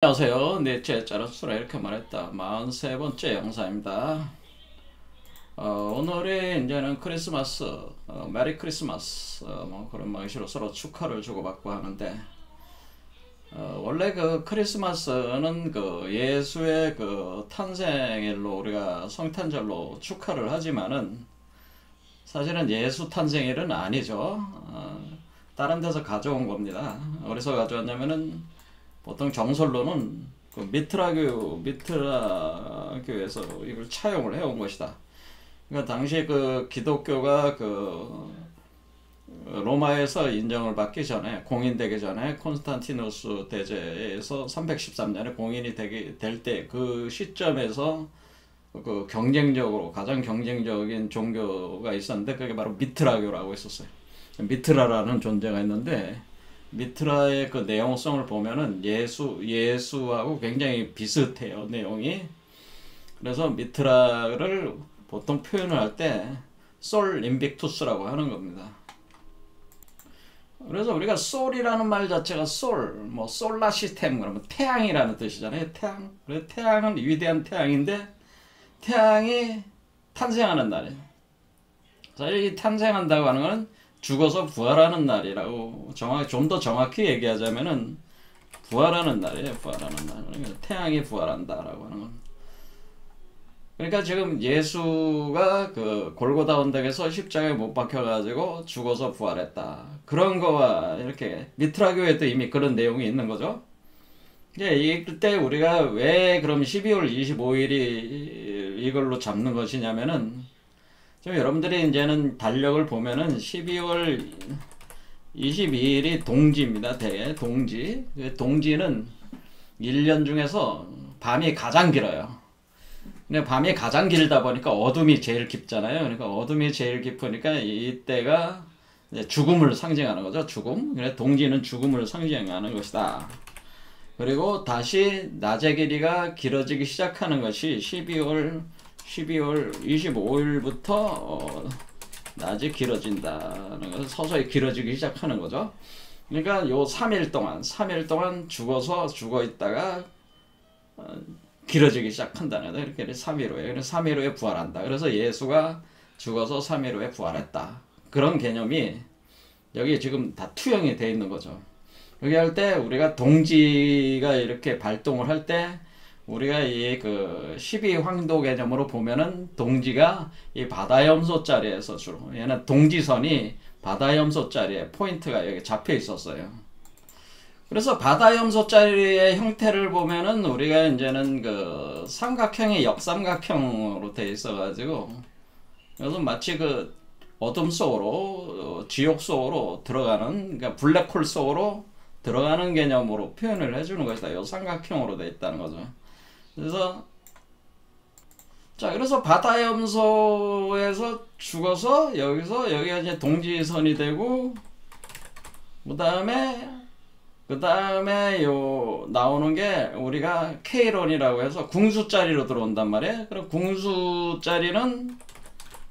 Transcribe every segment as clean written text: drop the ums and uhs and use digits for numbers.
안녕하세요. 넷째 짜라수라 이렇게 말했다. 43번째 영상입니다. 오늘이 이제는 크리스마스, 메리 크리스마스, 뭐 그런 말로 서로 축하를 주고받고 하는데, 원래 그 크리스마스는 그 예수의 그 탄생일로 우리가 성탄절로 축하를 하지만은 사실은 예수 탄생일은 아니죠. 다른 데서 가져온 겁니다. 어디서 가져왔냐면은 보통 정설로는 그 미트라교에서 이걸 차용을 해온 것이다. 그러니까 당시 그 기독교가 그 로마에서 인정을 받기 전에, 공인되기 전에 콘스탄티누스 대제에서 313년에 공인이 될 때 그 시점에서 그 경쟁적으로 가장 경쟁적인 종교가 있었는데 그게 바로 미트라교라고 있었어요. 미트라라는 존재가 있는데 미트라의 그 내용성을 보면은 예수하고 굉장히 비슷해요, 내용이. 그래서 미트라를 보통 표현을 할 때 솔 인빅투스라고 하는 겁니다. 그래서 우리가 솔이라는 말 자체가 뭐 솔라 시스템 그러면 태양이라는 뜻이잖아요. 태양. 그래서 태양은 위대한 태양인데 태양이 탄생하는 날이에요. 사실 이 탄생한다고 하는 건 죽어서 부활하는 날이라고 좀 더 정확히 얘기하자면은 부활하는 날이에요. 부활하는 날. 그러니까 태양이 부활한다라고 하는 건. 그러니까 지금 예수가 그 골고다 언덕에서 십자가에 못 박혀가지고 죽어서 부활했다. 그런 거와 이렇게 미트라교에도 이미 그런 내용이 있는 거죠. 이때 우리가 왜 그럼 12월 25일이 이걸로 잡는 것이냐면은 좀 여러분들이 이제는 달력을 보면은 12월 22일이 동지입니다. 대개 동지. 동지는 1년 중에서 밤이 가장 길어요. 근데 밤이 가장 길다 보니까 어둠이 제일 깊잖아요. 그러니까 어둠이 제일 깊으니까 이때가 죽음을 상징하는 거죠. 죽음. 그래서 동지는 죽음을 상징하는 것이다. 그리고 다시 낮의 길이가 길어지기 시작하는 것이 12월 25일부터 낮이 길어진다는 것은 서서히 길어지기 시작하는 거죠. 그러니까 요 3일 동안 죽어 있다가 길어지기 시작한다는 거예요. 이렇게 3일 후에. 그래서 3일 후에 부활한다. 그래서 예수가 죽어서 3일 후에 부활했다. 그런 개념이 여기 지금 다 투영이 되어 있는 거죠. 여기 할 때 우리가 동지가 이렇게 발동을 할 때 우리가 이 그 12황도 개념으로 보면은 동지가 이 바다염소 자리에서 주로 얘는 동지선이 바다염소 자리에 포인트가 여기 잡혀 있었어요. 그래서 바다염소 자리의 형태를 보면은 우리가 이제는 그 삼각형이 역삼각형으로 돼 있어 가지고 그래서 마치 그 어둠 속으로 지옥 속으로 들어가는 그러니까 블랙홀 속으로 들어가는 개념으로 표현을 해주는 것이다. 요 삼각형으로 돼 있다는 거죠. 그래서 그래서 바다염소에서 죽어서 여기가 이제 동지선이 되고 그 다음에 요 나오는 게 우리가 K론이라고 해서 궁수자리로 들어온단 말이에요. 그럼 궁수자리는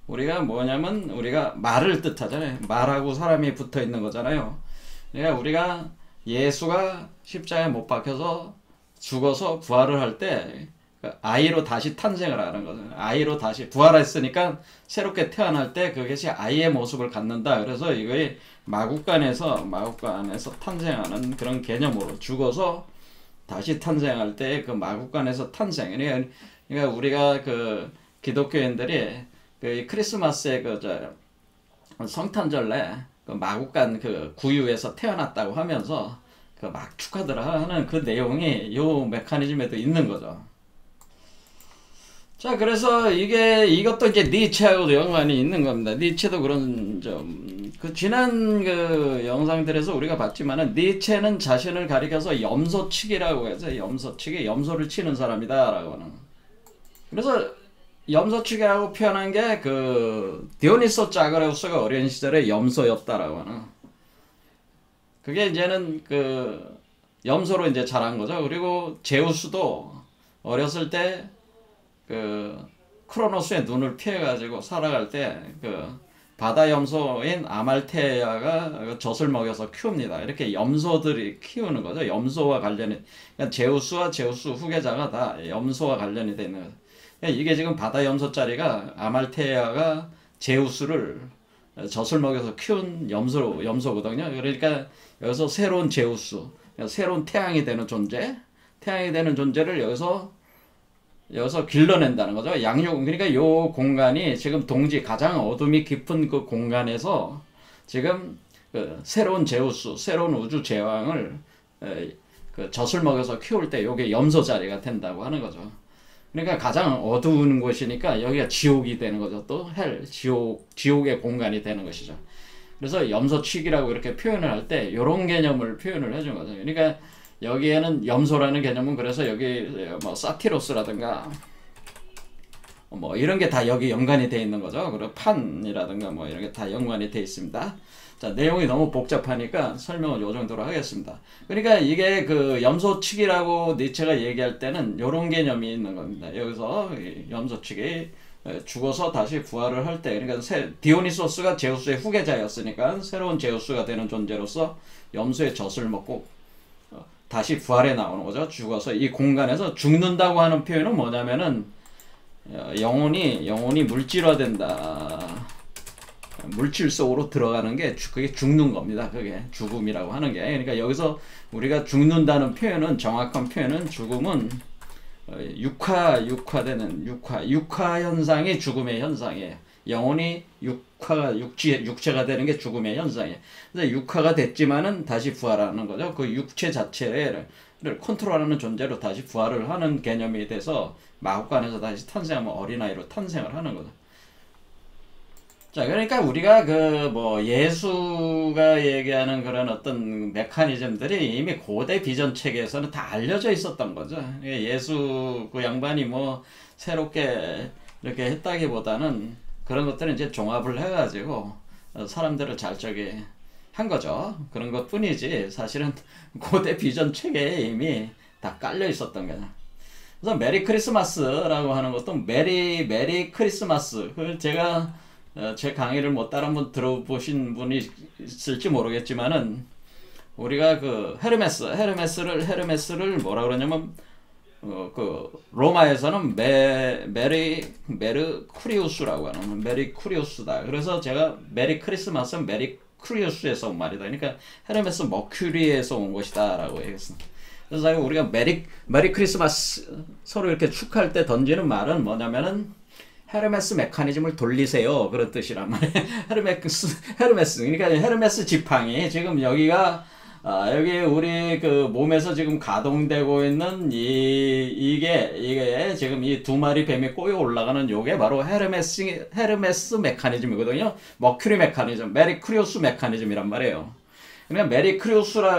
우리가 뭐냐면 우리가 말을 뜻하잖아요. 말하고 사람이 붙어 있는 거잖아요. 그러니까 우리가 예수가 십자가에 못 박혀서 죽어서 부활을 할 때 아이로 다시 탄생을 하는 거죠. 아이로 다시 부활했으니까 새롭게 태어날 때 그것이 아이의 모습을 갖는다. 그래서 이거의 마국간에서 탄생하는 그런 개념으로 죽어서 다시 탄생할 때 그 마국간에서 탄생. 그러니까 우리가 그 기독교인들이 그 크리스마스에 성탄절에 그 마국간 그 구유에서 태어났다고 하면서 그 막 축하들 하는 그 내용이 요 메커니즘에도 있는 거죠. 자, 그래서 이것도 이제 니체하고도 연관이 있는 겁니다. 니체도 그런 그 지난 그 영상들에서 우리가 봤지만은 니체는 자신을 가리켜서 염소치기라고 해서 염소를 치는 사람이다라고 하는. 그래서 염소치기라고 표현한 게 그 디오니소 자그레우스가 어린 시절에 염소였다라고 하는. 그게 이제는 그 염소로 이제 자란 거죠. 그리고 제우스도 어렸을 때 그 크로노스의 눈을 피해가지고 살아갈 때 그 바다 염소인 아말테아가 젖을 먹여서 키웁니다. 이렇게 염소들이 키우는 거죠. 염소와 관련이, 그러니까 제우스와 제우스 후계자가 다 염소와 관련이 되는 거죠. 그러니까 이게 지금 바다 염소짜리가 아말테아가 제우스를 젖을 먹여서 키운 염소거든요. 그러니까 여기서 새로운 제우스, 새로운 태양이 되는 존재를 여기서 길러낸다는 거죠. 그러니까 요 공간이 지금 가장 어둠이 깊은 그 공간에서 지금 그 새로운 제우스, 새로운 우주 제왕을 그 젖을 먹여서 키울 때 요게 염소 자리가 된다고 하는 거죠. 그러니까 가장 어두운 곳이니까 여기가 지옥이 되는 거죠. 또 지옥의 공간이 되는 것이죠. 그래서 염소치기라고 이렇게 표현을 할 때 요런 개념을 표현을 해준 거죠. 그러니까 여기에는 염소라는 개념은 그래서 여기 뭐 사티로스라든가 뭐 이런 게 다 여기 연관이 돼 있는 거죠. 그리고 판이라든가 뭐 이런 게 다 연관이 돼 있습니다. 자, 내용이 너무 복잡하니까 설명을 요 정도로 하겠습니다. 그러니까 이게 그 염소치기라고 니체가 얘기할 때는 요런 개념이 있는 겁니다. 여기서 염소치기 죽어서 다시 부활을 할 때, 그러니까 디오니소스가 제우스의 후계자였으니까 새로운 제우스가 되는 존재로서 염소의 젖을 먹고 다시 부활해 나오는 거죠. 죽어서 이 공간에서 죽는다고 하는 표현은 뭐냐면은 영혼이 물질화된다. 물질 속으로 들어가는 게 그게 죽는 겁니다. 그게 죽음이라고 하는 게. 그러니까 여기서 우리가 죽는다는 표현은, 정확한 표현은, 죽음은 육화되는 육화 현상이 죽음의 현상이에요. 영혼이 육체가 되는 게 죽음의 현상이에요. 그래서 육화가 됐지만은 다시 부활하는 거죠. 그 육체 자체를 컨트롤하는 존재로 다시 부활을 하는 개념이 돼서 마국간에서 다시 탄생하면 어린아이로 탄생을 하는 거죠. 자, 그러니까 우리가 그 뭐 예수가 얘기하는 그런 어떤 메커니즘들이 이미 고대 비전 체계에서는 다 알려져 있었던 거죠. 예수 그 양반이 뭐 새롭게 이렇게 했다기보다는 그런 것들은 이제 종합을 해가지고 사람들을 잘 한 거죠. 그런 것 뿐이지 사실은 고대 비전 체계에 이미 다 깔려 있었던 거죠. 그래서 메리 크리스마스라고 하는 것도 메리 크리스마스, 그걸 제가 제 강의를 뭐 다른 분 들어보신 분이 있을지 모르겠지만은 우리가 그 헤르메스를 뭐라 그러냐면 그 로마에서는 메르쿠리우스라고 하는 메리쿠리우스다. 그래서 제가 메리 크리스마스는 메리쿠리우스에서 온 말이다. 그러니까 헤르메스 머큐리에서 온 것이다라고 얘기했습니다. 그래서 우리가 메리 크리스마스 서로 이렇게 축하할 때 던지는 말은 뭐냐면은 헤르메스 메커니즘을 돌리세요, 그런 뜻이란 말이에요. 헤르메스 그러니까 헤르메스 지팡이, 지금 여기가 여기 우리 그 몸에서 지금 가동되고 있는 이게 지금 이 두 마리 뱀이 꼬여 올라가는 요게 바로 헤르메스 메커니즘이거든요. 머큐리 메커니즘, 메리크리오스 메커니즘이란 말이에요. 그러니까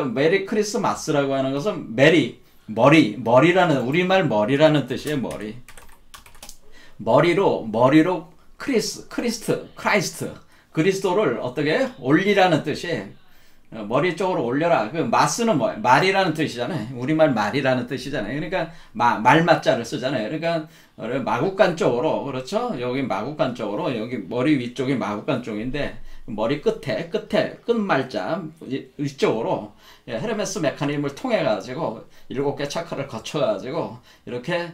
메리 크리스마스라고 하는 것은 머리라는, 우리말 머리라는 뜻이에요. 머리로 크라이스트, 그리스도를 어떻게 올리라는 뜻이에요. 머리 쪽으로 올려라. 그 마스는 뭐예요? 말이라는 뜻이잖아요. 우리말 말이라는 뜻이잖아요. 그러니까 말맞자를 쓰잖아요. 그러니까 마국간 쪽으로, 그렇죠? 여기 마국간 쪽으로, 여기 머리 위쪽이 마국간 쪽인데 머리 끝말자 위쪽으로 헤르메스 메커니즘을 통해 가지고 7개 차크를 거쳐 가지고 이렇게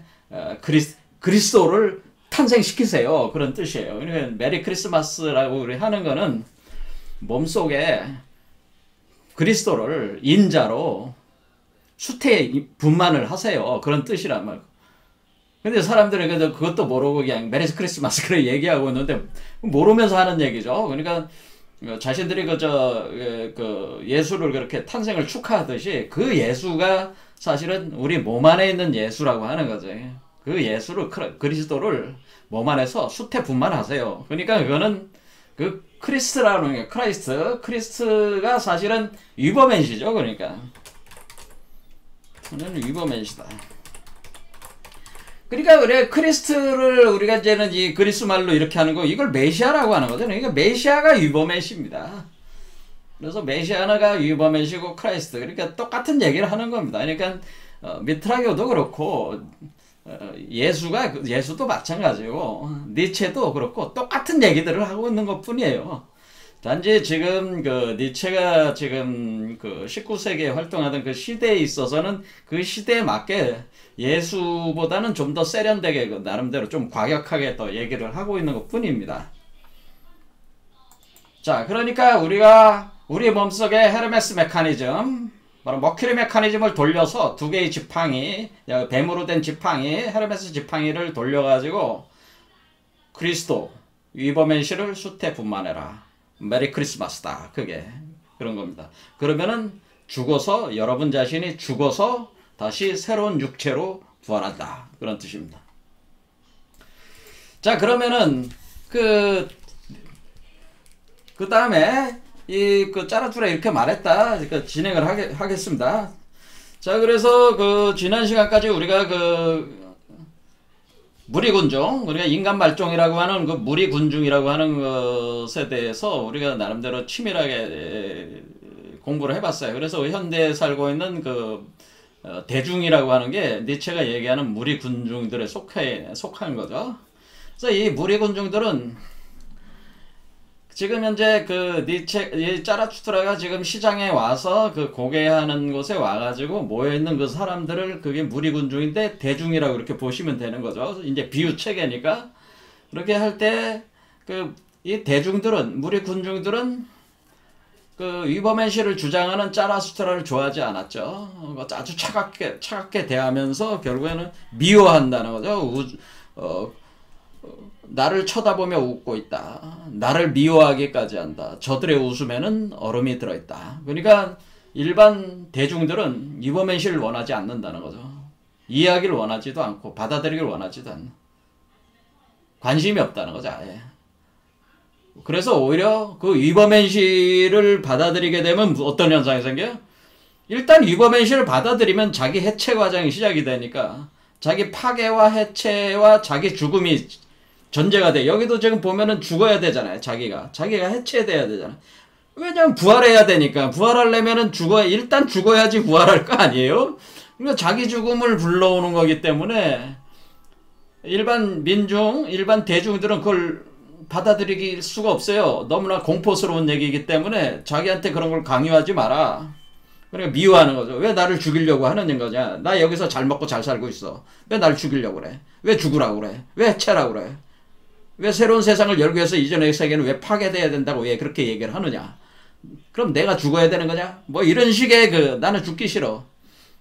그리스도를 탄생시키세요. 그런 뜻이에요. 그러니까 메리 크리스마스라고 우리 하는 거는 몸속에 그리스도를 인자로 수태 분만을 하세요. 그런 뜻이란 말이에요. 근데 사람들은 그것도 모르고 그냥 메리 크리스마스 그렇게 얘기하고 있는데 모르면서 하는 얘기죠. 그러니까 자신들이 그 예수를 그렇게 탄생을 축하하듯이 그 예수가 사실은 우리 몸 안에 있는 예수라고 하는 거죠. 그 예수를, 그리스도를 몸 안에서 수태 분만하세요. 그러니까 그거는 그 크리스트라는 게 크리스트가 사실은 위버맨시죠. 그러니까 저는 위버맨시다. 그러니까 그래, 크리스트를 우리가 이제는 이 그리스 말로 이렇게 하는 거, 이걸 메시아라고 하는 거죠. 그러니까 메시아가 위버맨시입니다. 그래서 메시아가 위버맨시고 크라이스트, 그러니까 똑같은 얘기를 하는 겁니다. 그러니까 미트라교도 그렇고 예수도 마찬가지고 니체도 그렇고 똑같은 얘기들을 하고 있는 것뿐이에요. 단지 지금 그 니체가 지금 그 19세기에 활동하던 그 시대에 있어서는 그 시대에 맞게 예수보다는 좀 더 세련되게 그 나름대로 좀 과격하게 더 얘기를 하고 있는 것뿐입니다. 자, 그러니까 우리가 우리 몸속의 헤르메스 메커니즘, 바로 머큐리 메커니즘을 돌려서 두 개의 지팡이, 뱀으로 된 지팡이, 헤르메스 지팡이를 돌려가지고 그리스도, 위버맨시를 숫에 분만해라. 메리 크리스마스다. 그게 그런 겁니다. 그러면은 죽어서 여러분 자신이 죽어서 다시 새로운 육체로 부활한다. 그런 뜻입니다. 자, 그러면은 그 다음에 그 짜라투라 이렇게 말했다. 그러니까 진행을 하겠습니다. 자, 그래서 그 지난 시간까지 우리가 그 무리군중, 우리가 인간 말종이라고 하는 그 무리군중이라고 하는 것에 대해서 우리가 나름대로 치밀하게 공부를 해봤어요. 그래서 현대에 살고 있는 그 대중이라고 하는 게 니체가 얘기하는 무리군중들에 속한 거죠. 그래서 이 무리군중들은 지금 현재 그 이 짜라투트라가 지금 시장에 와서 그 고개하는 곳에 와가지고 모여있는 그 사람들을 그게 무리군중인데 대중이라고 이렇게 보시면 되는 거죠. 이제 비유 체계니까. 그렇게 할 때 이 대중들은, 무리군중들은 그 위버맨시를 주장하는 짜라투트라를 좋아하지 않았죠. 아주 차갑게 대하면서 결국에는 미워한다는 거죠. 나를 쳐다보며 웃고 있다. 나를 미워하기까지 한다. 저들의 웃음에는 얼음이 들어있다. 그러니까 일반 대중들은 위버맨시를 원하지 않는다는 거죠. 이해하기를 원하지도 않고 받아들이기를 원하지도 않는, 관심이 없다는 거죠. 아예. 그래서 오히려 그 위버맨시를 받아들이게 되면 어떤 현상이 생겨요? 일단 위버맨시를 받아들이면 자기 해체 과정이 시작이 되니까 자기 파괴와 해체와 자기 죽음이 전제가 돼. 여기도 지금 보면은 죽어야 되잖아요. 자기가 해체돼야 되잖아요. 왜냐면 부활해야 되니까. 부활하려면은 일단 죽어야지 부활할 거 아니에요? 그러니까 자기 죽음을 불러오는 거기 때문에 일반 대중들은 그걸 받아들이길 수가 없어요. 너무나 공포스러운 얘기이기 때문에 자기한테 그런 걸 강요하지 마라. 그러니까 미워하는 거죠. 왜 나를 죽이려고 하는 거냐. 나 여기서 잘 먹고 잘 살고 있어. 왜 나를 죽이려고 그래? 왜 죽으라고 그래? 왜 해체라고 그래? 왜 새로운 세상을 열기 위해서 이전의 세계는 왜 파괴돼야 된다고 왜 그렇게 얘기를 하느냐? 그럼 내가 죽어야 되는 거냐? 뭐 이런 식의 나는 죽기 싫어.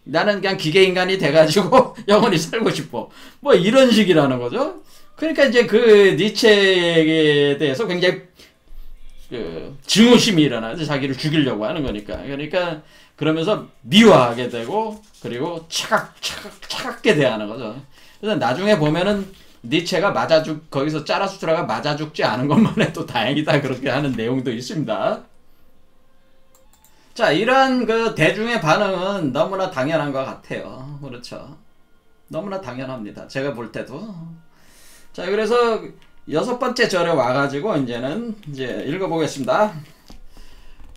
나는 그냥 기계인간이 돼가지고 영원히 살고 싶어. 뭐 이런 식이라는 거죠. 그러니까 이제 그 니체에 대해서 굉장히 증오심이 일어나죠. 자기를 죽이려고 하는 거니까. 그러니까 그러면서 미워하게 되고 그리고 차갑게 대하는 거죠. 그래서 나중에 보면은 니체가 거기서 짜라투트라가 맞아 죽지 않은 것만 해도 다행이다. 그렇게 하는 내용도 있습니다. 자, 이런 그 대중의 반응은 너무나 당연한 것 같아요. 그렇죠. 너무나 당연합니다. 제가 볼 때도. 자, 그래서 6번째 절에 와가지고 이제는 읽어보겠습니다.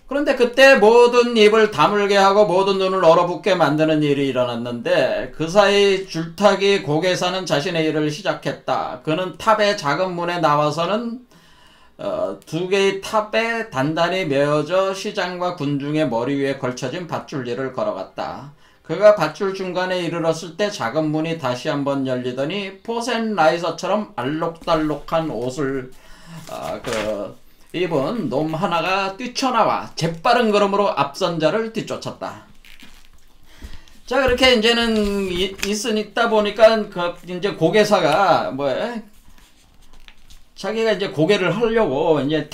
그런데 그때 모든 입을 다물게 하고 모든 눈을 얼어붙게 만드는 일이 일어났는데 그 사이 줄타기 고개 사는 자신의 일을 시작했다. 그는 탑의 작은 문에 나와서는 두 개의 탑에 단단히 메어져 시장과 군중의 머리 위에 걸쳐진 밧줄리를 걸어갔다. 그가 밧줄 중간에 이르렀을 때 작은 문이 다시 한번 열리더니 포센라이서처럼 알록달록한 옷을 입은 놈 하나가 뛰쳐나와 재빠른 걸음으로 앞선 자를 뒤쫓았다. 자, 그렇게 이제는 있다 보니까 이제 고개사가 자기가 이제 고개를 하려고 이제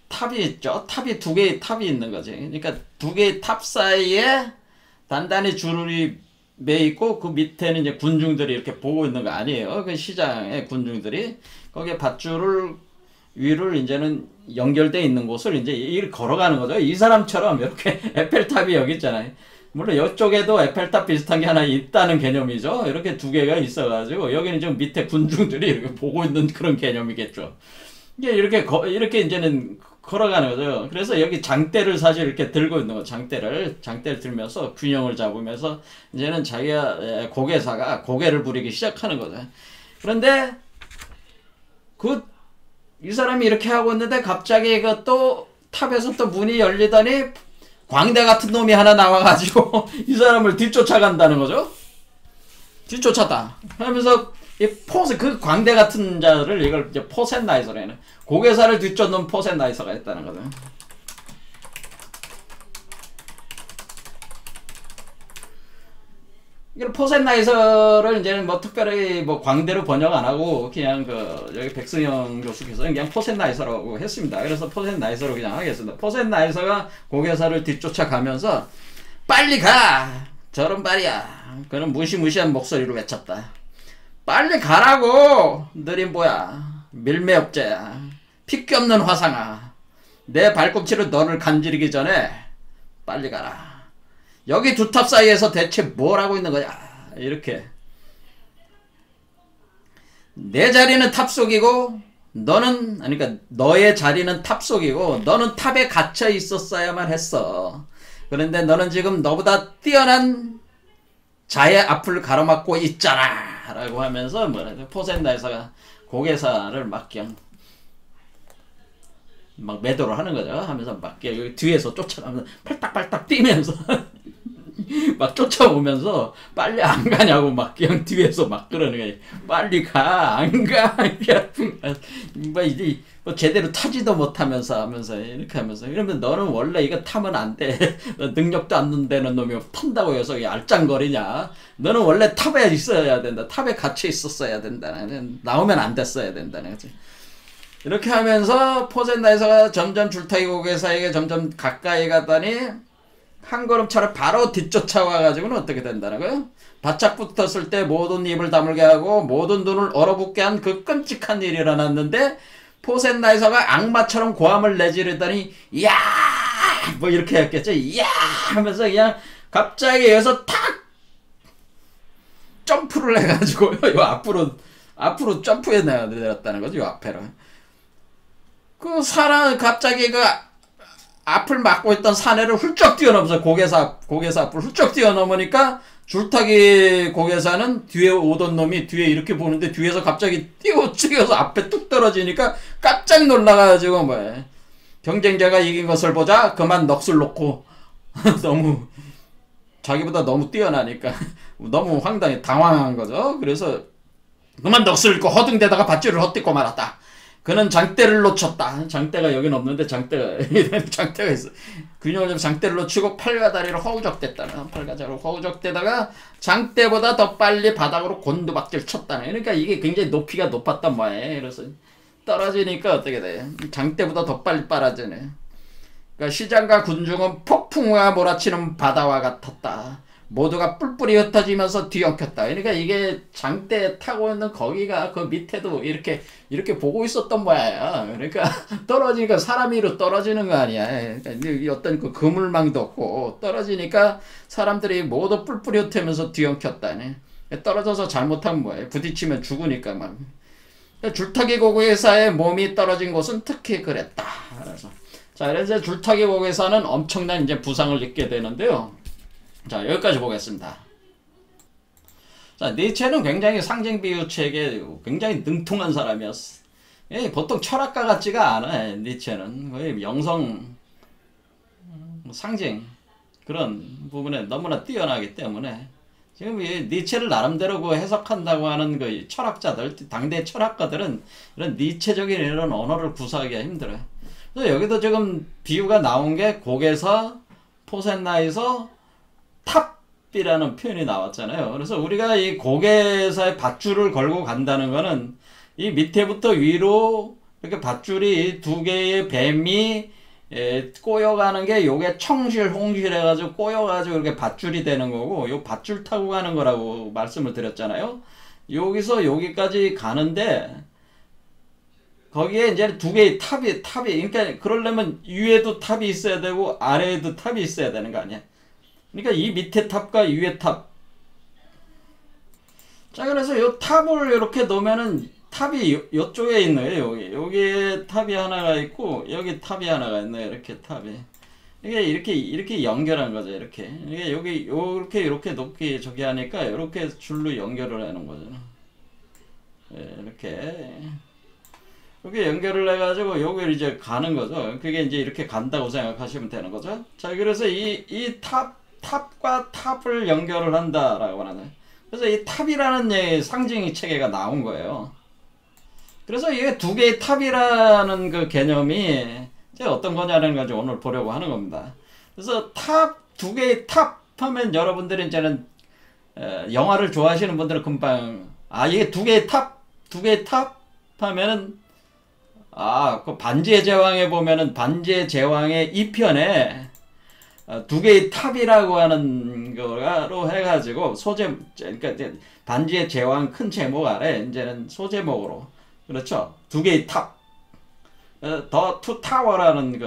탑이 있죠. 두 개의 탑이 있는 거지. 그러니까 두 개의 탑 사이에 단단히 줄이 매 있고 그 밑에는 이제 군중들이 이렇게 보고 있는 거 아니에요. 그 시장의 군중들이 거기에 밧줄을 위를 이제는 연결되어 있는 곳을 이제 이렇게 걸어가는 거죠. 이 사람처럼 이렇게 에펠탑이 여기 있잖아요. 물론 이쪽에도 에펠탑 비슷한 게 하나 있다는 개념이죠. 이렇게 두 개가 있어가지고 여기는 좀 밑에 군중들이 이렇게 보고 있는 그런 개념이겠죠. 이게 이렇게 이제는 걸어가는 거죠. 그래서 여기 장대를 사실 이렇게 들고 있는 거, 장대를 들면서 균형을 잡으면서 이제는 자기가 고개사가 고개를 부리기 시작하는 거죠. 그런데 이 사람이 이렇게 하고 있는데 갑자기 또 탑에서 또 문이 열리더니 광대 같은 놈이 하나 나와가지고 이 사람을 뒤쫓아간다는 거죠. 뒤쫓았다 하면서 그 광대 같은 자를 이걸 이제 포센나이서라는 고개사를 뒤쫓는 포센나이서가 있다는 거죠. 이걸 포센나이서를 이제는 뭐 특별히 뭐 광대로 번역 안 하고 그냥 여기 백승영 교수께서 그냥 포센나이서라고 했습니다. 그래서 포센나이서로 그냥 하겠습니다. 포센나이서가 고개사를 뒤쫓아가면서 빨리 가! 저런 말이야. 그는 무시무시한 목소리로 외쳤다. 빨리 가라고! 느림보야. 밀매업자야. 핏기 없는 화상아. 내 발꿈치로 너를 간지르기 전에 빨리 가라. 여기 두 탑 사이에서 대체 뭘 하고 있는 거야? 이렇게. 내 자리는 탑 속이고 그러니까 너의 자리는 탑 속이고 너는 탑에 갇혀 있었어야만 했어. 그런데 너는 지금 너보다 뛰어난 자의 앞을 가로막고 있잖아 라고 하면서 포센나이서가 고개사를 막 매도를 하는 거죠. 하면서 여기 뒤에서 쫓아가면서 팔딱팔딱 뛰면서 막 쫓아오면서 빨리 안 가냐고 그냥 뒤에서 그러는 거예요. 빨리 가, 안 가. 이제 제대로 타지도 못하면서 이렇게 하면서 이러면 너는 원래 이거 타면 안 돼. 능력도 안 되는 놈이 탄다고 해서 알짱거리냐. 너는 원래 탑에 있어야 된다. 탑에 갇혀 있었어야 된다. 나오면 안 됐어야 된다는 거지. 이렇게 하면서 포센나이서가 점점 줄타기 고개사에게 점점 가까이 가더니 한 걸음차를 바로 뒤쫓아와가지고는 어떻게 된다는 거예요? 바짝 붙었을 때 모든 입을 다물게 하고 모든 눈을 얼어붙게 한 그 끔찍한 일이 일어났는데 포센나이서가 악마처럼 고함을 내지르더니 야! 뭐 이렇게 했겠죠? 야! 하면서 그냥 갑자기 여기서 탁! 점프를 해가지고 요 앞으로 점프해 내렸다는 거죠. 요 앞에로. 갑자기 앞을 막고 있던 사내를 훌쩍 뛰어넘어서 고개사 앞을 훌쩍 뛰어넘으니까 줄타기 고개사는 뒤에 오던 놈이 뒤에 이렇게 보는데 뒤에서 갑자기 뛰어서 앞에 뚝 떨어지니까 깜짝 놀라가지고 경쟁자가 이긴 것을 보자 그만 넋을 놓고 자기보다 너무 뛰어나니까 너무 당황한 거죠. 그래서 그만 넋을 잃고 허둥대다가 밧줄을 헛디고 말았다. 그는 장대를 놓쳤다. 장대가 여긴 없는데 장대가 있어. 균형을 잡고 장대를 놓치고 팔과 다리를 허우적댔다는. 팔과 다리를 허우적대다가 장대보다 더 빨리 바닥으로 곤두박질 쳤다는. 그러니까 이게 굉장히 높이가 높았단 말이에요. 그래서 떨어지니까 어떻게 돼? 장대보다 더 빨리 빨아지네. 그러니까 시장과 군중은 폭풍우가 몰아치는 바다와 같았다. 모두가 뿔뿔이 흩어지면서 뒤엉켰다. 그러니까 이게 장대 타고 있는 거기가 그 밑에도 이렇게 보고 있었던 모양이야. 그러니까 떨어지니까 사람 위로 떨어지는 거 아니야. 그러니까 어떤 그 그물망도 없고 떨어지니까 사람들이 모두 뿔뿔이 흩으면서 뒤엉켰다. 떨어져서 잘못하면 뭐야? 부딪히면 죽으니까 막. 줄타기 고개사의 몸이 떨어진 곳은 특히 그랬다. 그래서 줄타기 고개사는 엄청난 이제 부상을 입게 되는데요. 자, 여기까지 보겠습니다. 자, 니체는 굉장히 상징비유책에 굉장히 능통한 사람이었어. 보통 철학가 같지가 않아. 니체는 거의 영성 상징 그런 부분에 너무나 뛰어나기 때문에 지금 이 니체를 나름대로 해석한다고 하는 그 철학자들, 당대 철학가들은 이런 니체적인 이런 언어를 구사하기가 힘들어요. 그래서 여기도 지금 비유가 나온 게 고개사, 포센나이서, 탑이라는 표현이 나왔잖아요. 그래서 우리가 이 고개사의 밧줄을 걸고 간다는 거는 이 밑에부터 위로 이렇게 밧줄이 두 개의 뱀이 꼬여가는 게 요게 청실, 홍실 해가지고 꼬여가지고 이렇게 받줄이 되는 거고 요 밧줄 타고 가는 거라고 말씀을 드렸잖아요. 여기서 여기까지 가는데 거기에 이제 두 개의 탑이 그러니까 그러려면 위에도 탑이 있어야 되고 아래에도 탑이 있어야 되는 거 아니야. 그러니까 이 밑에 탑과 위에 탑. 자, 그래서 요 탑을 이렇게 놓으면은 탑이 요쪽에 있네요. 여기에 탑이 하나가 있고 여기 탑이 하나가 있네요. 이렇게 탑이. 이게 이렇게 연결한 거죠. 이게 여기 이렇게 높게 저기 하니까 이렇게 줄로 연결을 하는 거죠. 예, 이렇게 연결을 해가지고 여기를 이제 가는 거죠. 그게 이제 이렇게 간다고 생각하시면 되는 거죠. 자, 그래서 이 탑과 탑을 연결을 한다라고 하는. 그래서 이 탑이라는 상징 체계가 나온 거예요. 그래서 이게 두 개의 탑이라는 그 개념이 이제 어떤 거냐는 걸 오늘 보려고 하는 겁니다. 그래서 두 개의 탑 하면 여러분들이 이제는 영화를 좋아하시는 분들은 금방 이게 두 개의 탑 하면은 그 반지의 제왕에 보면은 반지의 제왕의 2편에 두 개의 탑이라고 하는 거로 해가지고 그러니까 반지의 제왕 큰 제목 아래 이제는 소제목으로 그렇죠. 두 개의 탑, 더 투 타워라는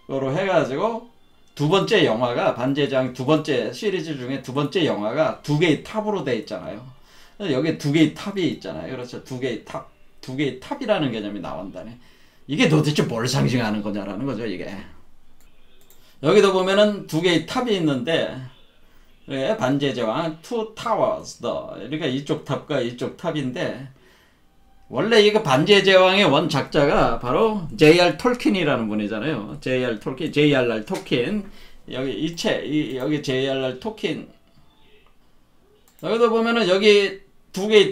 거로 해가지고 두 번째 영화가 반지의 제왕 두 번째 시리즈 중에 두 번째 영화가 두 개의 탑으로 돼 있잖아요. 여기 두 개의 탑이 있잖아요. 그렇죠. 두 개의 탑이라는 개념이 나온다네. 이게 도대체 뭘 상징하는 거냐라는 거죠, 이게. 여기도 보면은 두 개의 탑이 있는데, 반지의 제왕 two towers, 그러니까 이쪽 탑과 이쪽 탑인데, 원래 이거 반지의 제왕의 원 작자가 바로 J.R. 톨킨이라는 분이잖아요. J.R.R. 톨킨. 여기 J.R.R. 톨킨. 여기도 보면은 여기 두 개의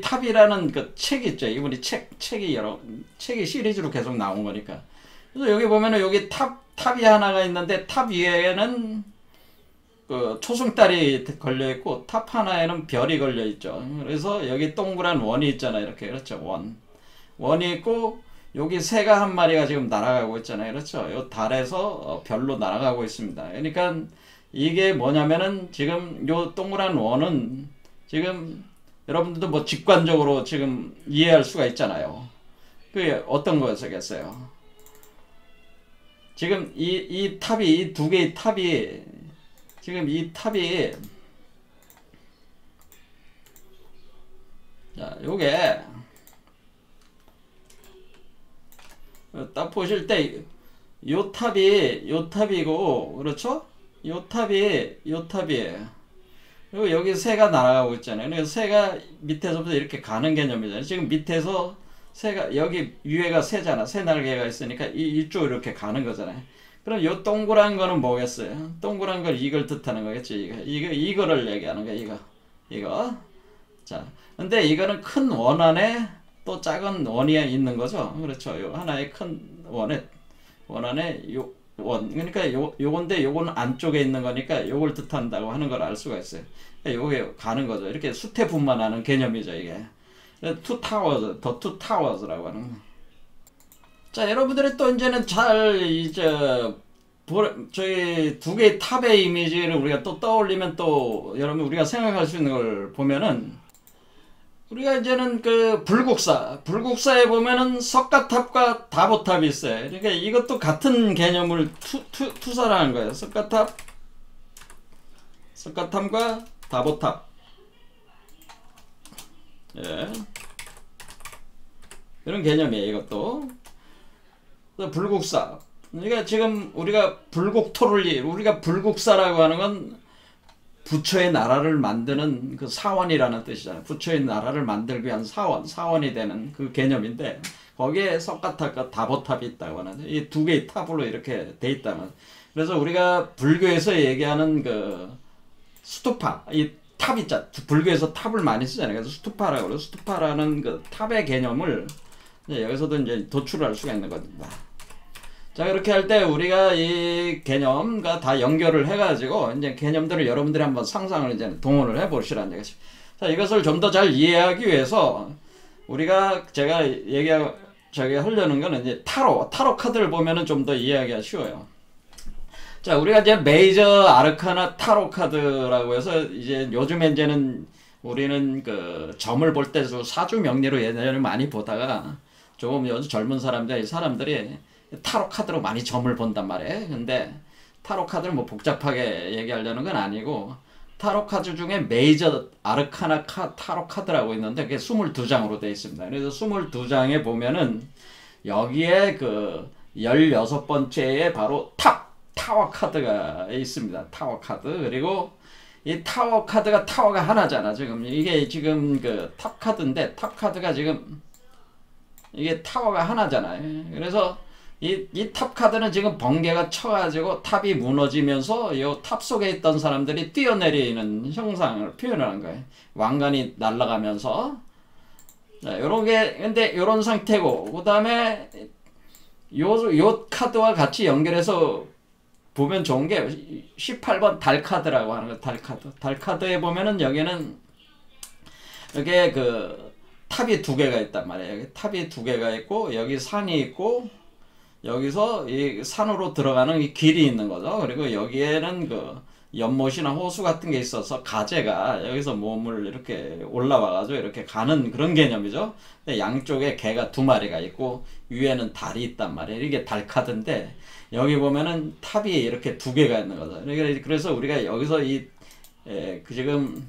탑이라는 그 책이 있죠. 이분이 책이 시리즈로 계속 나온 거니까. 그래서 여기 보면은 여기 탑이 하나가 있는데 탑 위에는 그 초승달이 걸려 있고 탑 하나에는 별이 걸려 있죠. 그래서 여기 동그란 원이 있잖아요. 이렇게 그렇죠. 원이 있고 여기 새가 한 마리가 지금 날아가고 있잖아요. 그렇죠. 요 달에서 별로 날아가고 있습니다. 그러니까 이게 뭐냐면은 지금 요 동그란 원은 지금 여러분들도 뭐 직관적으로 지금 이해할 수가 있잖아요. 그게 어떤 거였겠어요? 지금 이 두 개의 탑이 지금 이 탑이 자, 요게 딱 보실 때 요 탑이고 그렇죠? 요 탑이에요. 그리고 여기 새가 날아가고 있잖아요. 그래서 새가 밑에서부터 이렇게 가는 개념이잖아요. 지금 밑에서 새가 여기 위에가 새잖아. 새 날개가 있으니까 이쪽 이렇게 가는 거잖아요. 그럼 요 동그란 거는 뭐겠어요? 동그란 걸 이걸 뜻하는 거겠지. 이거를 얘기하는 거야. 이거. 자, 근데 이거는 큰 원 안에 또 작은 원이 있는 거죠. 그렇죠. 요 하나의 큰 원 안에 그러니까 요건데 요거는 안쪽에 있는 거니까 요걸 뜻한다고 하는 걸 알 수가 있어요. 그러니까 요게 가는 거죠. 이렇게 수태분만하는 개념이죠, 이게. 투 타워즈라고 하는 거. 자, 여러분들이 또 이제는 저희 두 개의 탑의 이미지를 우리가 또 떠올리면 또 여러분 우리가 생각할 수 있는 걸 보면은 우리가 이제는 그 불국사에 보면은 석가탑과 다보탑이 있어요. 그러니까 이것도 같은 개념을 투사라는 거예요. 석가탑과 다보탑. 예. 이런 개념이에요, 이것도. 불국사. 그러니까 지금 우리가 우리가 불국사라고 하는 건 부처의 나라를 만드는 그 사원이라는 뜻이잖아요. 부처의 나라를 만들기 위한 사원이 되는 그 개념인데 거기에 석가탑과 다보탑이 있다고 하는데 이 두 개의 탑으로 이렇게 돼 있다는. 그래서 우리가 불교에서 얘기하는 그 스투파, 이 탑 있잖아. 불교에서 탑을 많이 쓰잖아요. 그래서 스투파라고 그래요. 스투파라는 그 탑의 개념을 여기서도 이제 도출할 수가 있는 겁니다. 자, 그렇게 할 때 우리가 이 개념과 다 연결을 해가지고 이제 개념들을 여러분들이 한번 상상을 이제 동원을 해보시라는 얘기죠. 자, 이것을 좀 더 잘 이해하기 위해서 제가 하려는 거는 이제 타로 카드를 보면은 좀 더 이해하기가 쉬워요. 자, 우리가 이제 메이저 아르카나 타로 카드라고 해서 이제 요즘에 이제는 우리는 그 점을 볼 때 사주 명리로 예전에 많이 보다가 조금 요즘 젊은 사람들이 타로 카드로 많이 점을 본단 말이에요. 근데 타로 카드를 뭐 복잡하게 얘기하려는 건 아니고 타로 카드 중에 메이저 아르카나 타로 카드라고 있는데 그게 22장으로 되어 있습니다. 그래서 22장에 보면은 여기에 그 16번째에 바로 타워 카드가 있습니다. 타워 카드. 그리고 이 타워 카드가 타워가 하나잖아. 지금 이게 지금 그 탑 카드인데 탑 카드가 지금 이게 타워가 하나잖아요. 그래서 이 탑 카드는 지금 번개가 쳐가지고 탑이 무너지면서 이 탑 속에 있던 사람들이 뛰어내리는 형상을 표현하는 거예요. 왕관이 날아가면서. 자, 요렇게, 근데 요런 상태고, 그 다음에 요 카드와 같이 연결해서 보면 좋은 게 18번 달 카드라고 하는 거, 달 카드. 달 카드에 보면은 여기는 이게 그 탑이 두 개가 있단 말이에요. 여기 탑이 두 개가 있고, 여기 산이 있고, 여기서 이 산으로 들어가는 이 길이 있는 거죠. 그리고 여기에는 그 연못이나 호수 같은 게 있어서 가재가 여기서 몸을 이렇게 올라와가지고 이렇게 가는 그런 개념이죠. 근데 양쪽에 개가 두 마리가 있고 위에는 달이 있단 말이에요. 이게 달 카드인데 여기 보면은 탑이 이렇게 두 개가 있는 거죠. 그래서 우리가 여기서 지금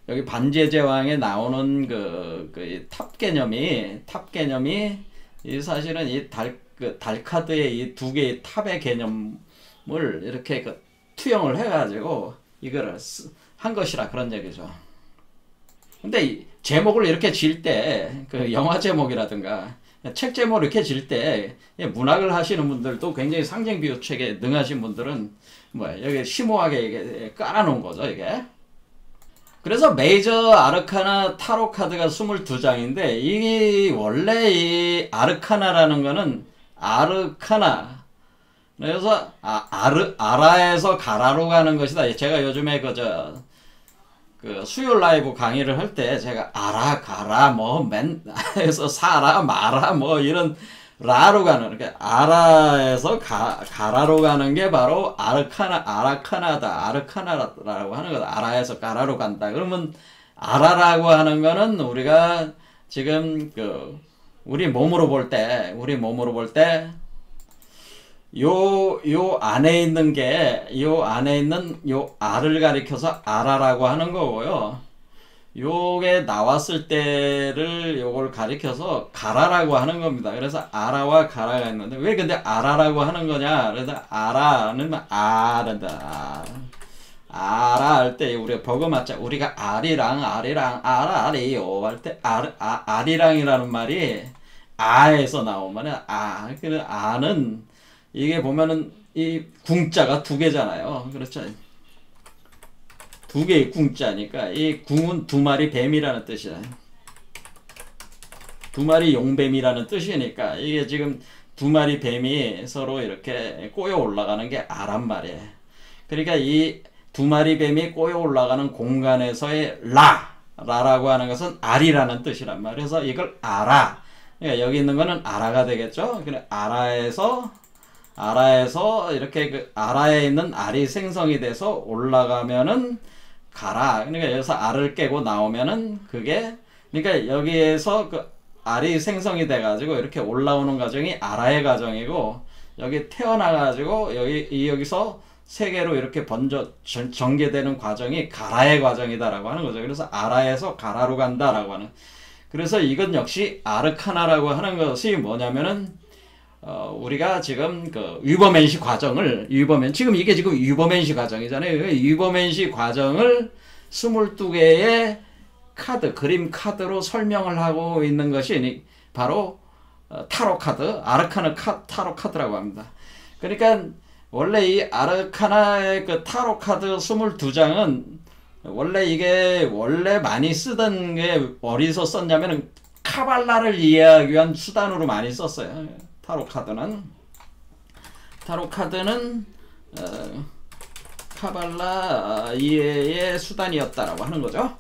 여기 반지의 제왕에 나오는 그 탑 개념이 이 사실은 이 달 카드의 이 두 개의 탑의 개념을 이렇게 투영을 해가지고 이거를 한 것이라 그런 얘기죠. 근데 이 제목을 이렇게 지을 때, 그 영화 제목이라든가 책 제목을 이렇게 지을 때 문학을 하시는 분들도 굉장히 상징 비유책에 능하신 분들은 여기 심오하게 이게 깔아놓은 거죠, 이게. 그래서 메이저 아르카나 타로 카드가 22장인데 이 원래 이 아르카나라는 거는 아르카나 그래서 아라에서 가라로 가는 것이다. 제가 요즘에 그 수요 라이브 강의를 할 때 제가 아라 가라 해서 사라 마라 이런 라로 가는 이렇게 아라에서 가라로 가는 게 바로 아르카나라고 하는 거다. 아라에서 가라로 간다. 그러면 아라라고 하는 거는 우리가 지금 우리 몸으로 볼 때 요 안에 있는 요 알을 가리켜서 아라라고 하는 거고요. 요게 나왔을 때를 요걸 가리켜서 가라라고 하는 겁니다. 그래서 아라와 가라가 있는데 왜 근데 아라라고 하는 거냐? 그래서 아라는 아란다. 아라 할 때 우리가 버금맞자 우리가 아리랑 아라리요 할 때 아리랑이라는 말이 아에서 나온 말이야. 그 아는 이게 보면은 이 궁자가 두 개잖아요. 그렇죠? 두 개의 궁자니까 이 궁은 두 마리 뱀이라는 뜻이야. 두 마리 용뱀이라는 뜻이니까 이게 지금 두 마리 뱀이 서로 이렇게 꼬여 올라가는 게 아란 말이에요. 그러니까 이 두 마리 뱀이 꼬여 올라가는 공간에서의 라라고 하는 것은 알이라는 뜻이란 말이에요. 그래서 이걸 아라. 그러니까 여기 있는 거는 아라가 되겠죠. 그래 아라에서 이렇게 아라에 있는 알이 생성이 돼서 올라가면은 가라. 그러니까 여기서 알을 깨고 나오면은 그러니까 여기에서 알이 생성이 돼가지고 이렇게 올라오는 과정이 아라의 과정이고 여기 태어나가지고 여기서 세계로 이렇게 전개되는 과정이 가라의 과정이다라고 하는 거죠. 그래서 아라에서 가라로 간다라고 하는. 그래서 이건 역시 아르카나라고 하는 것이 뭐냐면은 우리가 지금 위버맨시 과정을 지금 이게 지금 위버맨시 과정이잖아요. 위버맨시 과정을 22개의 그림 카드로 설명을 하고 있는 것이 바로 타로 카드, 아르카나 타로 카드라고 합니다. 그러니까 원래 이 아르카나의 타로 카드 22장은 원래 많이 쓰던 게 어디서 썼냐면은 카발라를 이해하기 위한 수단으로 많이 썼어요. 타로 카드는 카발라 이해의 수단이었다라고 하는 거죠.